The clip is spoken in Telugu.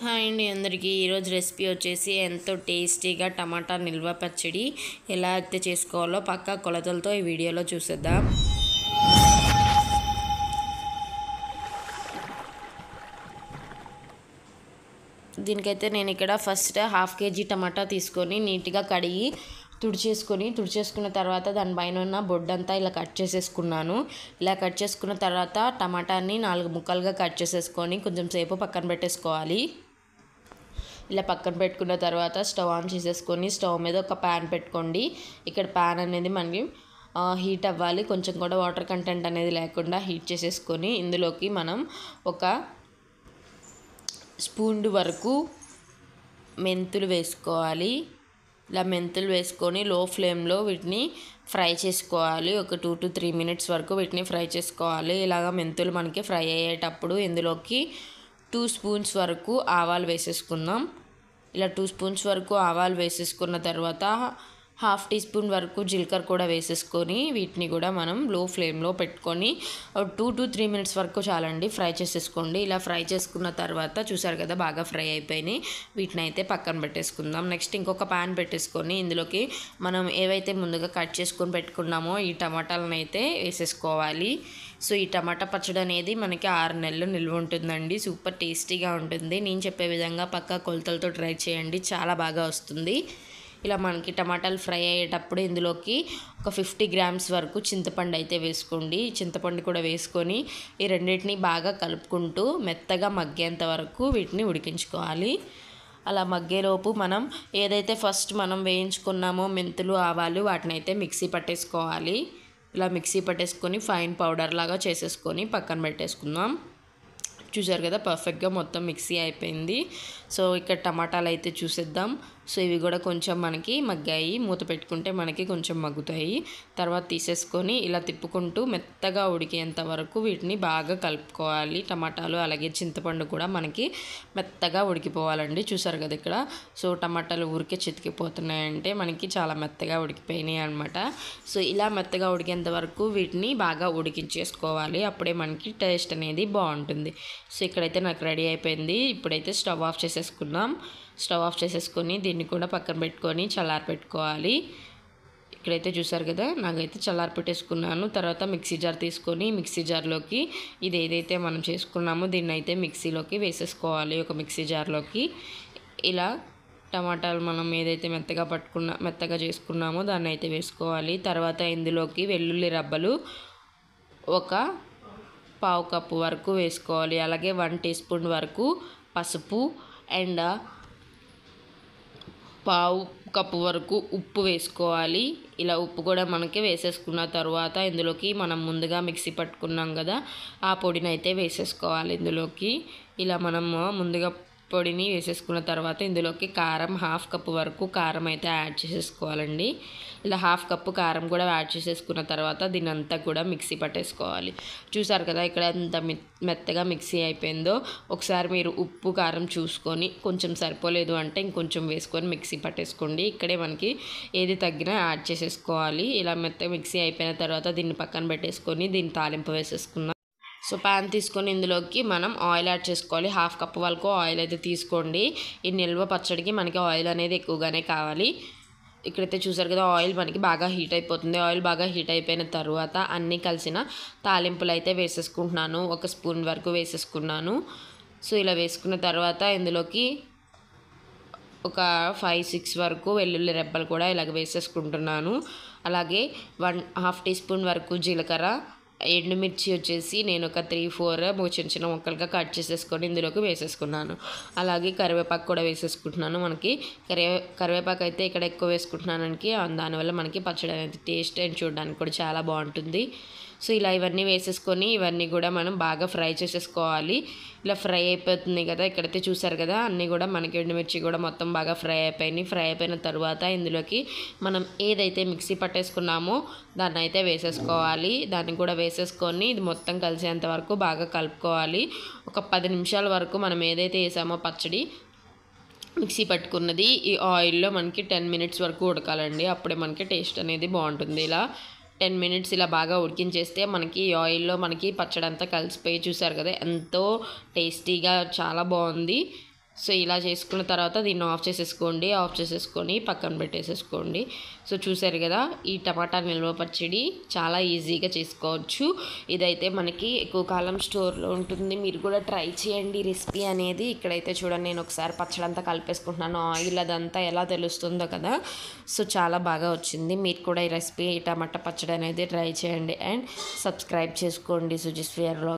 హాయ్ అండి అందరికీ. ఈరోజు రెసిపీ వచ్చేసి ఎంతో టేస్టీగా టమాటా నిల్వ పచ్చడి ఎలా అయితే చేసుకోవాలో పక్కా కొలతలతో ఈ వీడియోలో చూసేద్దాం. దీనికైతే నేను ఇక్కడ ఫస్ట్ 1/2 kg టమాటా తీసుకొని నీట్గా కడిగి తుడిచేసుకున్న తర్వాత దానిపైన ఉన్న బొడ్డంతా ఇలా కట్ చేసేసుకున్నాను. ఇలా కట్ చేసుకున్న తర్వాత టమాటాని 4 ముక్కలుగా కట్ చేసేసుకొని కొంచెం సేపు పక్కన పెట్టేసుకోవాలి. ఇలా పక్కన పెట్టుకున్న తర్వాత స్టవ్ ఆన్ చేసేసుకొని స్టవ్ మీద ఒక ప్యాన్ పెట్టుకోండి. ఇక్కడ ప్యాన్ అనేది మనకి హీట్ అవ్వాలి. కొంచెం కూడా వాటర్ కంటెంట్ అనేది లేకుండా హీట్ చేసేసుకొని ఇందులోకి మనం ఒక స్పూన్ వరకు మెంతులు వేసుకోవాలి. ఇలా మెంతులు వేసుకొని లో ఫ్లేమ్లో వీటిని ఫ్రై చేసుకోవాలి. ఒక 2 to 3 minutes వరకు వీటిని ఫ్రై చేసుకోవాలి. ఇలాగ మెంతులు మనకి ఫ్రై అయ్యేటప్పుడు ఇందులోకి 2 spoons వరకు ఆవాలు వేసేసుకుందాం. ఇలా 2 spoons వరకు ఆవాలు వేసేసుకున్న తర్వాత 1/2 teaspoon వరకు జీలకర్ర కూడా వేసేసుకొని వీటిని కూడా మనం లో ఫ్లేమ్లో పెట్టుకొని 2 to 3 minutes వరకు చాలండి ఫ్రై చేసేసుకోండి. ఇలా ఫ్రై చేసుకున్న తర్వాత చూసారు కదా బాగా ఫ్రై అయిపోయినాయి. వీటిని అయితే పక్కన పెట్టేసుకుందాం. నెక్స్ట్ ఇంకొక ప్యాన్ పెట్టేసుకొని ఇందులోకి మనం ఏవైతే ముందుగా కట్ చేసుకొని పెట్టుకున్నామో ఈ టమాటాలను అయితే వేసేసుకోవాలి. సో ఈ టమాటా పచ్చడి అనేది మనకి 6 నెలలు నిల్వ ఉంటుందండి. సూపర్ టేస్టీగా ఉంటుంది. నేను చెప్పే విధంగా పక్కా కొలతలతో ట్రై చేయండి, చాలా బాగా వస్తుంది. ఇలా మనకి టమాటాలు ఫ్రై అయ్యేటప్పుడు ఇందులోకి ఒక 50 grams వరకు చింతపండు అయితే వేసుకోండి. చింతపండు కూడా వేసుకొని ఈ రెండింటిని బాగా కలుపుకుంటూ మెత్తగా మగ్గేంత వరకు వీటిని ఉడికించుకోవాలి. అలా మగ్గేలోపు మనం ఏదైతే ఫస్ట్ మనం వేయించుకున్నామో మెంతులు ఆవాలు వాటిని అయితే మిక్సీ పట్టేసుకోవాలి. ఇలా మిక్సీ పట్టేసుకొని ఫైన్ పౌడర్ లాగా చేసేసుకొని పక్కన పెట్టేసుకుందాం. చూసారు కదా పర్ఫెక్ట్గా మొత్తం మిక్సీ అయిపోయింది. సో ఇక్కడ టమాటాలు అయితే చూసేద్దాం. సో ఇవి కూడా కొంచెం మనకి మగ్గాయి. మూత పెట్టుకుంటే మనకి కొంచెం మగ్గుతాయి. తర్వాత తీసేసుకొని ఇలా తిప్పుకుంటూ మెత్తగా ఉడికేంత వరకు వీటిని బాగా కలుపుకోవాలి. టమాటాలు అలాగే చింతపండు కూడా మనకి మెత్తగా ఉడికిపోవాలండి. చూసారు కదా ఇక్కడ. సో టమాటాలు ఊరికే చితికిపోతున్నాయంటే మనకి చాలా మెత్తగా ఉడికిపోయినాయి అనమాట. సో ఇలా మెత్తగా ఉడికేంత వరకు వీటిని బాగా ఉడికించేసుకోవాలి. అప్పుడే మనకి టేస్ట్ అనేది బాగుంటుంది. సో ఇక్కడైతే నాకు రెడీ అయిపోయింది. ఇప్పుడైతే స్టవ్ ఆఫ్ చేసేసుకుందాం. స్టవ్ ఆఫ్ చేసేసుకొని దీన్ని కూడా పక్కన పెట్టుకొని చల్లారి పెట్టుకోవాలి. ఇక్కడైతే చూసారు కదా నాకైతే చల్లారి పెట్టేసుకున్నాను. తర్వాత మిక్సీ జార్ తీసుకొని మిక్సీ జార్లోకి ఇది ఏదైతే మనం చేసుకున్నామో దీన్ని అయితే మిక్సీలోకి వేసేసుకోవాలి. ఒక మిక్సీ జార్లోకి ఇలా టమాటాలు మనం ఏదైతే మెత్తగా చేసుకున్నామో దాన్ని అయితే వేసుకోవాలి. తర్వాత ఇందులోకి వెల్లుల్లి రబ్బలు ఒక 1/2 కప్పు వరకు వేసుకోవాలి. అలాగే 1 teaspoon వరకు పసుపు అండ్ 1/2 కప్పు వరకు ఉప్పు వేసుకోవాలి. ఇలా ఉప్పు కూడా మనకి వేసేసుకున్న తర్వాత ఇందులోకి మనం ముందుగా మిక్సీ పట్టుకున్నాం కదా ఆ పొడిని అయితే వేసేసుకోవాలి. ఇందులోకి ఇలా మనం ముందుగా పొడిని వేసేసుకున్న తర్వాత ఇందులోకి కారం 1/2 కప్పు వరకు కారం అయితే యాడ్ చేసేసుకోవాలండి. ఇలా 1/2 కప్పు కారం కూడా యాడ్ చేసేసుకున్న తర్వాత దీని అంతా కూడా మిక్సీ పట్టేసుకోవాలి. చూసారు కదా ఇక్కడ ఎంత మెత్తగా మిక్సీ అయిపోయిందో. ఒకసారి మీరు ఉప్పు కారం చూసుకొని కొంచెం సరిపోలేదు అంటే ఇంకొంచెం వేసుకొని మిక్సీ పట్టేసుకోండి. ఇక్కడే మనకి ఏది తగ్గినా యాడ్ చేసేసుకోవాలి. ఇలా మెత్తగా మిక్సీ అయిపోయిన తర్వాత దీన్ని పక్కన పెట్టేసుకొని దీన్ని తాలింపు వేసేసుకున్నాం. సో ప్యాన్ తీసుకొని ఇందులోకి మనం ఆయిల్ యాడ్ చేసుకోవాలి. 1/2 కప్పు వరకు ఆయిల్ అయితే తీసుకోండి. ఈ నిల్వ పచ్చడికి మనకి ఆయిల్ అనేది ఎక్కువగానే కావాలి. ఇక్కడైతే చూసారు కదా ఆయిల్ మనకి బాగా హీట్ అయిపోతుంది. ఆయిల్ బాగా హీట్ అయిపోయిన తర్వాత అన్నీ కలిసిన తాలింపులు అయితే వేసేసుకుంటున్నాను. 1 spoon వరకు వేసేసుకున్నాను. సో ఇలా వేసుకున్న తర్వాత ఇందులోకి ఒక 5-6 వరకు వెల్లుల్లి రెబ్బలు కూడా ఇలాగ వేసేసుకుంటున్నాను. అలాగే 1/2 teaspoon వరకు జీలకర్ర, ఎండుమిర్చి వచ్చేసి నేను ఒక 3-4 చిన్న ముక్కలుగా కట్ చేసేసుకొని ఇందులోకి వేసేసుకున్నాను. అలాగే కరివేపాకు కూడా వేసేసుకుంటున్నాను. మనకి కరివేపాకు అయితే ఇక్కడ ఎక్కువ వేసుకుంటున్నానికి దానివల్ల మనకి పచ్చడి అనేది టేస్ట్ అండ్ చూడడానికి కూడా చాలా బాగుంటుంది. సో ఇలా ఇవన్నీ వేసేసుకొని ఇవన్నీ కూడా మనం బాగా ఫ్రై చేసేసుకోవాలి. ఇలా ఫ్రై అయిపోతుంది కదా ఇక్కడైతే చూసారు కదా అన్నీ కూడా మనకి ఎండుమిర్చి కూడా మొత్తం బాగా ఫ్రై అయిపోయినాయి. ఫ్రై అయిపోయిన తర్వాత ఇందులోకి మనం ఏదైతే మిక్సీ పట్టేసుకున్నామో దాన్ని అయితే వేసేసుకోవాలి. దాన్ని కూడా వేసేసుకొని ఇది మొత్తం కలిసేంత వరకు బాగా కలుపుకోవాలి. ఒక 10 నిమిషాల వరకు మనం ఏదైతే వేసామో పచ్చడి మిక్సీ పట్టుకున్నది ఈ ఆయిల్లో మనకి 10 minutes వరకు ఉడకాలండి. అప్పుడే మనకి టేస్ట్ అనేది బాగుంటుంది. ఇలా 10 minutes ఇలా బాగా ఉడికించేస్తే మనకి ఆయిల్లో మనకి పచ్చడి అంతా కలిసిపోయి చూసారు కదా ఎంతో టేస్టీగా చాలా బాగుంది. సో ఇలా చేసుకున్న తర్వాత దీన్ని ఆఫ్ చేసేసుకొని పక్కన పెట్టేసేసుకోండి. సో చూసారు కదా, ఈ టమాటా నిల్వ పచ్చడి చాలా ఈజీగా చేసుకోవచ్చు. ఇదైతే మనకి ఎక్కువ కాలం స్టోర్లో ఉంటుంది. మీరు కూడా ట్రై చేయండి రెసిపీ అనేది. ఇక్కడైతే చూడండి, నేను ఒకసారి పచ్చడి అంతా కలిపేసుకుంటున్నాను. ఆయిల్ అదంతా ఎలా తెలుస్తుందో కదా, సో చాలా బాగా వచ్చింది. మీరు కూడా ఈ రెసిపీ టమాటా పచ్చడి అనేది ట్రై చేయండి అండ్ సబ్స్క్రైబ్ చేసుకోండి సుజిస్ ఫియర్ వ్లాగ్స్.